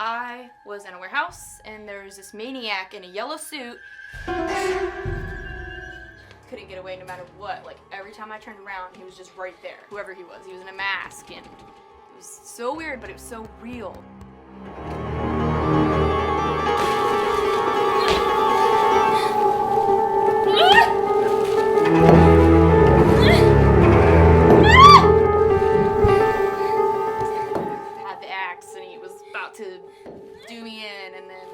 I was in a warehouse and there was this maniac in a yellow suit. Couldn't get away no matter what. Like every time I turned around, he was just right there. Whoever he was in a mask, and it was so weird, but it was so real. Had the axe and he was about to do me in, and then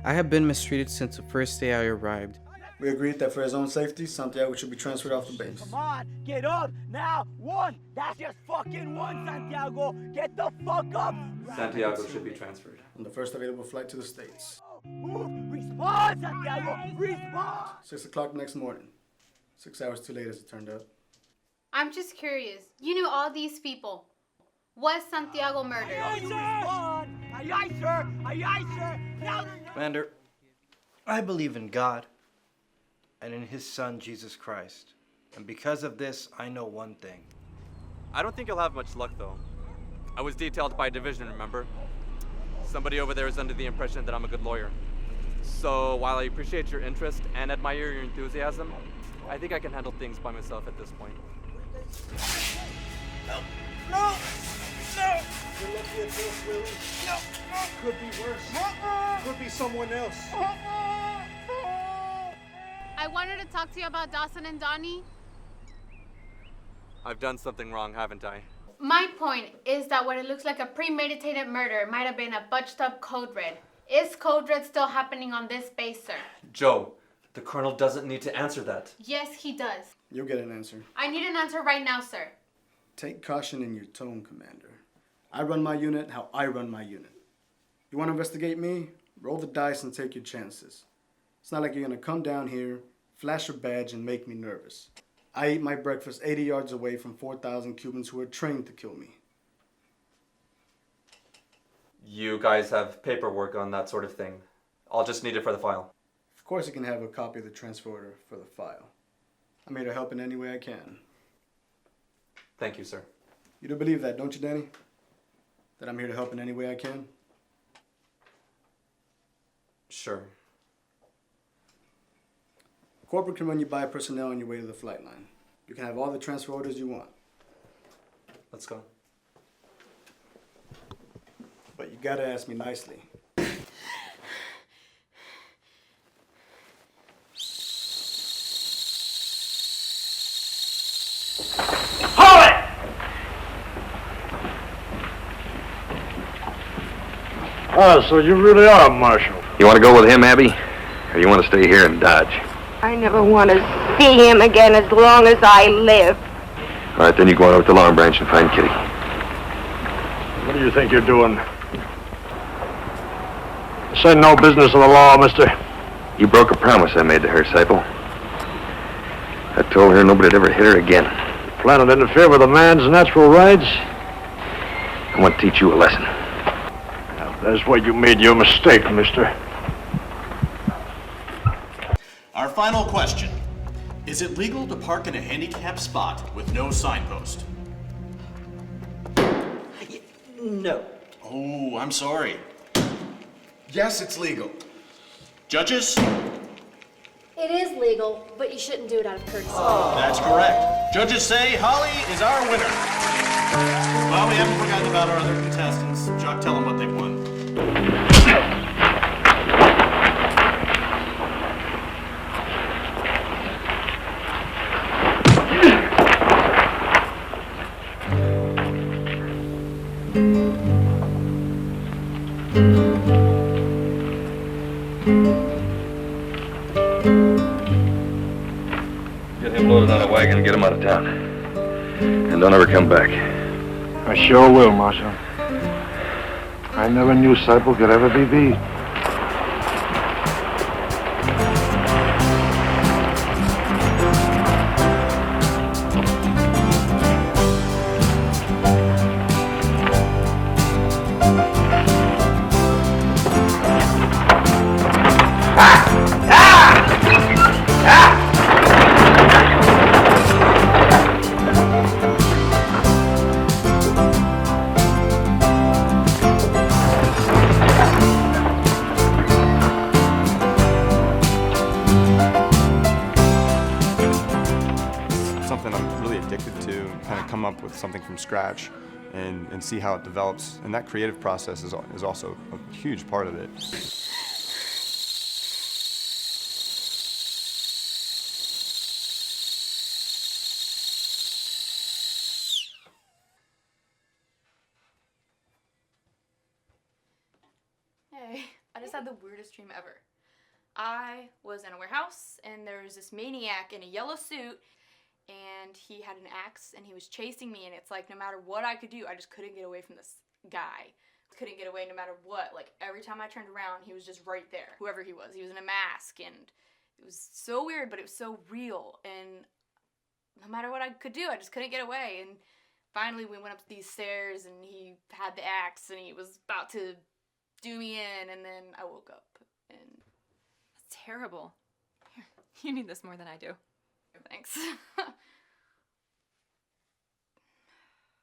I have been mistreated since the first day I arrived. We agreed that for his own safety, Santiago should be transferred off the base. Come on, get up now. One. That's just fucking one, Santiago. Get the fuck up. Santiago should be transferred. On the first available flight to the States. Move. Respond, Santiago. Respond. 6 o'clock the next morning. 6 hours too late as it turned out. I'm just curious. You knew all these people. Was Santiago murdered? Aye, sir. Aye, sir. Aye, sir. Now. Commander, I believe in God and in His Son, Jesus Christ. And because of this, I know one thing. I don't think you'll have much luck, though. I was detailed by division, remember? Somebody over there is under the impression that I'm a good lawyer. So while I appreciate your interest and admire your enthusiasm, I think I can handle things by myself at this point. No. No. No. You're lucky it's us, Willie. No. Could be worse. Could be someone else. I wanted to talk to you about Dawson and Donnie. I've done something wrong, haven't I? My point is that what it looks like a premeditated murder might have been a butched up code red. Is code red still happening on this base, sir? Joe, the colonel doesn't need to answer that. Yes, he does. You'll get an answer. I need an answer right now, sir. Take caution in your tone, Commander. I run my unit how I run my unit. You want to investigate me? Roll the dice and take your chances. It's not like you're going to come down here, flash your badge, and make me nervous. I eat my breakfast 80 yards away from 4,000 Cubans who are trained to kill me. You guys have paperwork on that sort of thing. I'll just need it for the file. Of course you can have a copy of the transfer order for the file. I'm here to help in any way I can. Thank you, sir. You do believe that, don't you, Danny? That I'm here to help in any way I can? Sure. Corporate can run you by personnel on your way to the flight line. You can have all the transfer orders you want. Let's go. But you gotta ask me nicely. Oh, so you really are a marshal. You want to go with him, Abby? Or you want to stay here and dodge? I never want to see him again as long as I live. All right, then you go on over to Long Branch and find Kitty. What do you think you're doing? This ain't no business of the law, mister. You broke a promise I made to her, Saipo. I told her nobody'd ever hit her again. Planning to interfere with a man's natural rights? I want to teach you a lesson. Now, that's where you made your mistake, mister. Our final question. Is it legal to park in a handicapped spot with no signpost? No. Oh, I'm sorry. Yes, it's legal. Judges? It is legal, but you shouldn't do it out of courtesy. That's correct. Judges say Holly is our winner. Well, we haven't forgotten about our other contestants. Chuck, tell them what they've won. Get him loaded on a wagon and get him out of town. And don't ever come back. I sure will, Marshal. I never knew Saipo could ever be beat. come up with something from scratch and see how it develops. And that creative process is also a huge part of it. Hey, I just had the weirdest dream ever. I was in a warehouse and there was this maniac in a yellow suit and he had an axe and he was chasing me, and it's like no matter what I could do, I just couldn't get away from this guy. Couldn't get away no matter what. Like every time I turned around, he was just right there. Whoever he was in a mask, and it was so weird, but it was so real, and no matter what I could do, I just couldn't get away. And finally we went up these stairs and he had the axe and he was about to do me in, and then I woke up and... That's terrible. Here, you need this more than I do. Thanks.